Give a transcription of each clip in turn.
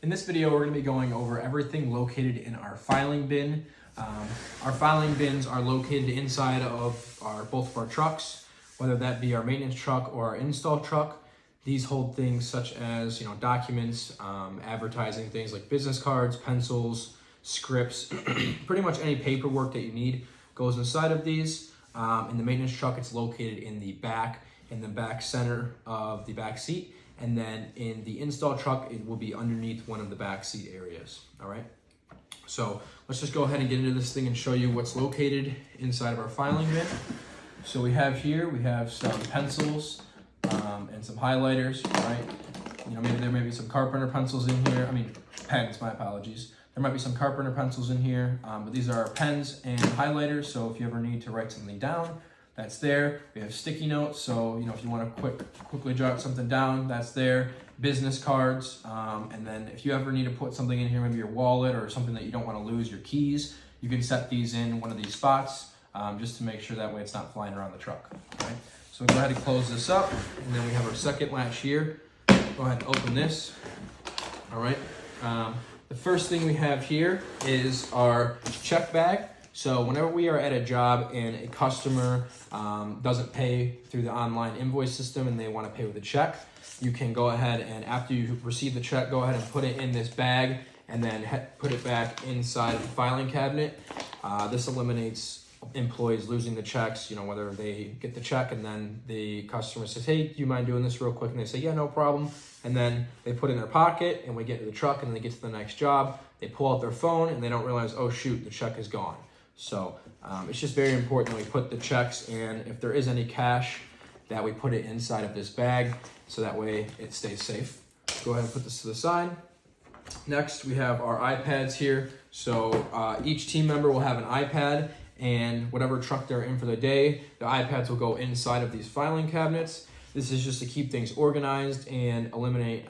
In this video, we're going to be going over everything located in our filing bin. Our filing bins are located inside of both of our trucks, whether that be our maintenance truck or our install truck. These hold things such as documents, advertising things like business cards, pencils, scripts, pretty much any paperwork that you need goes inside of these. In the maintenance truck, it's located in the back center of the back seat. And then in the install truck, it will be underneath one of the back seat areas. All right. So let's just go ahead and get into this thing and show you what's located inside of our filing bin. So we have some pencils and some highlighters, right? Maybe there may be some carpenter pencils in here. Pens, my apologies. There might be some carpenter pencils in here, but these are pens and highlighters. So if you ever need to write something down, that's there. We have sticky notes, so if you want to quickly jot something down, that's there. Business cards, and then if you ever need to put something in here, maybe your wallet or something that you don't want to lose, your keys, you can set these in one of these spots, just to make sure that way it's not flying around the truck. Right? So we'll go ahead and close this up, and then we have our second latch here. Go ahead and open this. All right. The first thing we have here is our check bag. So whenever we are at a job and a customer doesn't pay through the online invoice system and they want to pay with a check, you can go ahead and after you receive the check, go ahead and put it in this bag and then put it back inside the filing cabinet. This eliminates employees losing the checks, whether they get the check and then the customer says, hey, do you mind doing this real quick? And they say, yeah, no problem. And then they put it in their pocket and we get to the truck and then they get to the next job. They pull out their phone and they don't realize, oh shoot, the check is gone. So it's just very important that we put the checks, and if there is any cash, that we put it inside of this bag so that way it stays safe. Go ahead and put this to the side. Next, we have our iPads here. So each team member will have an iPad, and whatever truck they're in for the day, the iPads will go inside of these filing cabinets. This is just to keep things organized and eliminate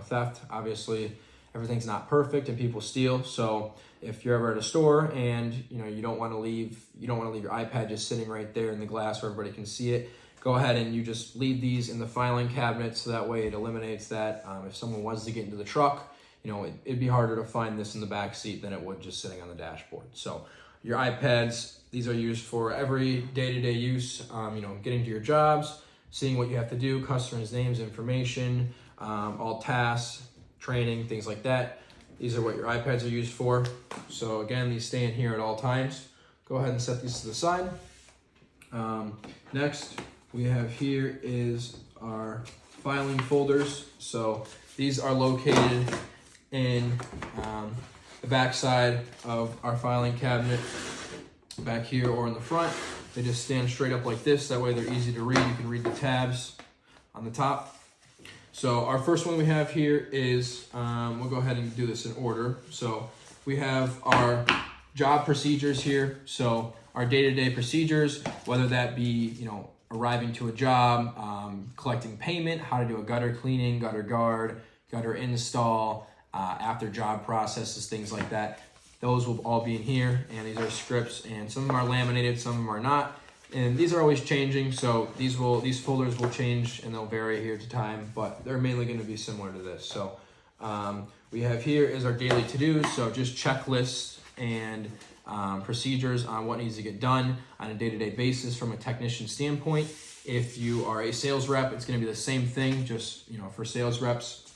theft. Obviously, everything's not perfect and people steal. So if you're ever at a store and you don't want to leave your iPad just sitting right there in the glass where everybody can see it, go ahead and you just leave these in the filing cabinet so that way it eliminates that. If someone was to get into the truck, it'd be harder to find this in the back seat than it would just sitting on the dashboard. So your iPads, these are used for every day-to-day use, getting to your jobs, seeing what you have to do, customers' names, information, all tasks, training, things like that. These are what your iPads are used for. So again, these stay in here at all times. Go ahead and set these to the side. Next, we have here is our filing folders. So these are located in the back side of our filing cabinet, back here or in the front. They just stand straight up like this. That way they're easy to read. You can read the tabs on the top. So our first one we have here is, we'll go ahead and do this in order. So we have our job procedures here. So our day-to-day procedures, whether that be, arriving to a job, collecting payment, how to do a gutter cleaning, gutter guard, gutter install, after job processes, things like that. Those will all be in here, and these are scripts, and some of them are laminated, some of them are not. And these are always changing, so these folders will change and they'll vary here to time, but they're mainly going to be similar to this. So we have here is our daily to-dos, so just checklists and procedures on what needs to get done on a day-to-day basis from a technician standpoint. If you are a sales rep, it's going to be the same thing, just for sales reps.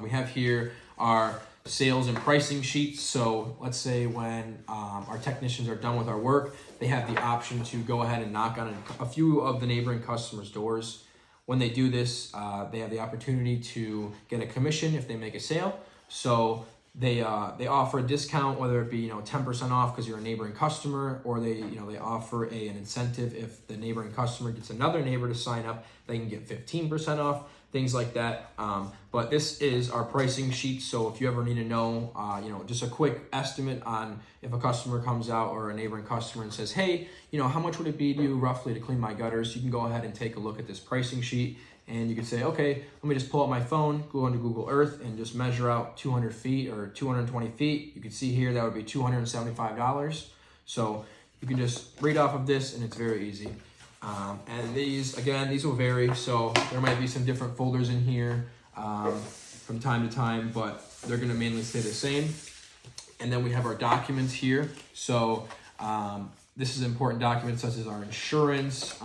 We have here our sales and pricing sheets. So let's say when our technicians are done with our work, they have the option to go ahead and knock on a few of the neighboring customers' doors. When they do this, they have the opportunity to get a commission if they make a sale. So they offer a discount, whether it be 10% off because you're a neighboring customer, or they offer an incentive if the neighboring customer gets another neighbor to sign up, they can get 15% off. Things like that. But this is our pricing sheet. So if you ever need to know, just a quick estimate on if a customer comes out or a neighboring customer and says, hey, how much would it be to you roughly to clean my gutters? You can go ahead and take a look at this pricing sheet and you can say, okay, let me just pull out my phone, go into Google Earth and just measure out 200 feet or 220 feet. You can see here that would be $275. So you can just read off of this and it's very easy. And these will vary, so there might be some different folders in here from time to time, but they're gonna mainly stay the same. And then we have our documents here. So this is important documents such as our insurance.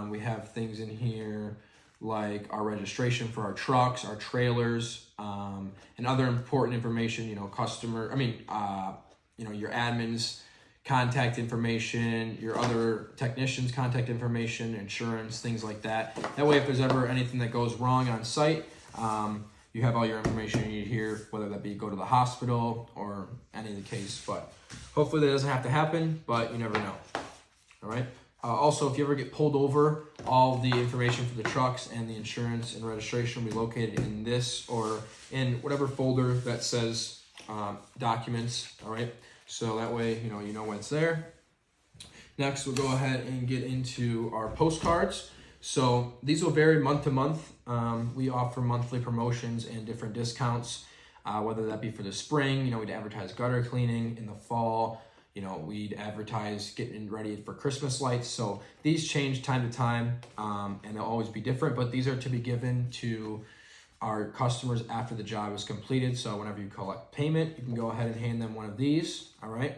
We have things in here like our registration for our trucks, our trailers, and other important information, your admin's contact information, your other technicians' contact information, insurance, things like that. That way, if there's ever anything that goes wrong on site, you have all your information you need here, whether that be go to the hospital or any of the case. But hopefully that doesn't have to happen, but you never know. All right. Also, if you ever get pulled over, all the information for the trucks and the insurance and registration will be located in this or in whatever folder that says documents. All right. So that way, you know when it's there. Next, we'll go ahead and get into our postcards. So these will vary month to month. We offer monthly promotions and different discounts, whether that be for the spring, we'd advertise gutter cleaning. In the fall, we'd advertise getting ready for Christmas lights. So these change time to time, and they'll always be different, but these are to be given to our customers after the job is completed. So whenever you collect payment, you can go ahead and hand them one of these, all right?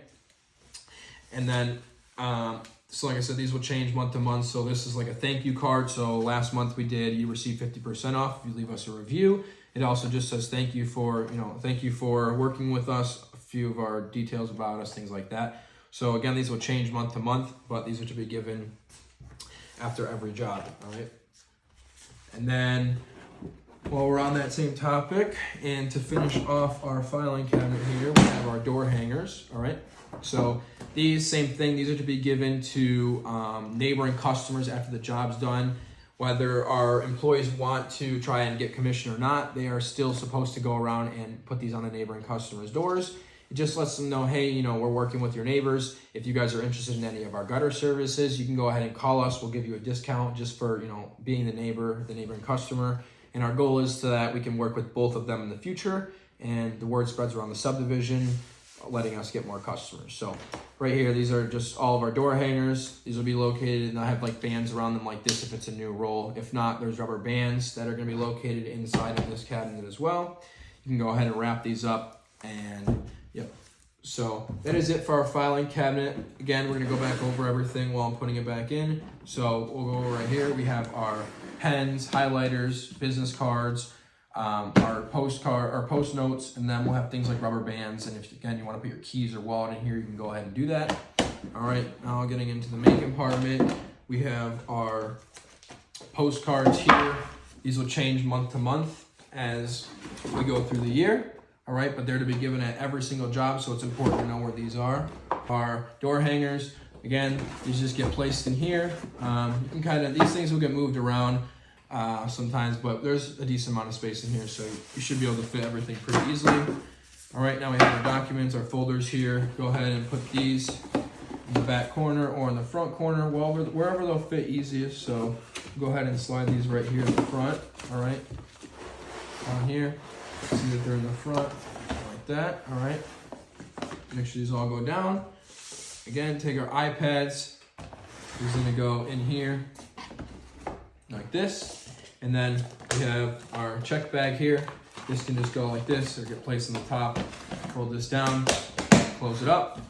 And then, so like I said, these will change month to month. So this is like a thank you card. So last month you received 50% off if you leave us a review. It also just says thank you for working with us, a few of our details about us, things like that. So again, these will change month to month, but these are to be given after every job, all right? And then while we're on that same topic, and to finish off our filing cabinet here, we have our door hangers, all right? So these, same thing, these are to be given to neighboring customers after the job's done. Whether our employees want to try and get commission or not, they are still supposed to go around and put these on the neighboring customers' doors. It just lets them know, hey, we're working with your neighbors. If you guys are interested in any of our gutter services, you can go ahead and call us. We'll give you a discount just for, being the neighboring customer. And our goal is so that we can work with both of them in the future, and the word spreads around the subdivision, letting us get more customers. So right here, these are just all of our door hangers. These will be located, and I have like bands around them like this if it's a new roll. If not, there's rubber bands that are going to be located inside of this cabinet as well. You can go ahead and wrap these up, and yep. So that is it for our filing cabinet. Again, we're going to go back over everything while I'm putting it back in. So we'll go over right here. We have our pens, highlighters, business cards, our post notes, and then we'll have things like rubber bands. And if again you want to put your keys or wallet in here, you can go ahead and do that. All right, now getting into the main compartment, we have our postcards here. These will change month to month as we go through the year. All right, but they're to be given at every single job, so it's important to know where these are. Our door hangers, again, these just get placed in here. You can these things will get moved around sometimes, but there's a decent amount of space in here, so you should be able to fit everything pretty easily. All right, now we have our documents, our folders here. Go ahead and put these in the back corner or in the front corner, wherever they'll fit easiest. So go ahead and slide these right here in the front, all right, on here. See that they're in the front, like that, all right. Make sure these all go down. Again, take our iPads. These are gonna go in here, like this. And then we have our check bag here. This can just go like this or get placed on the top. Fold this down, close it up.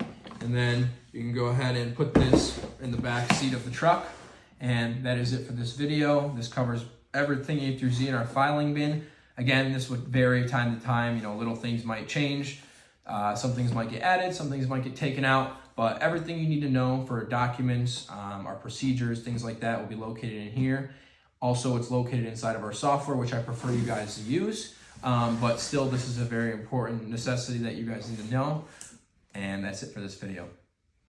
And then you can go ahead and put this in the back seat of the truck. And that is it for this video. This covers everything A through Z in our filing bin. Again, this would vary time to time. Little things might change. Some things might get added, some things might get taken out, but everything you need to know for documents, our procedures, things like that will be located in here. Also, it's located inside of our software, which I prefer you guys to use, but still, this is a very important necessity that you guys need to know. And that's it for this video.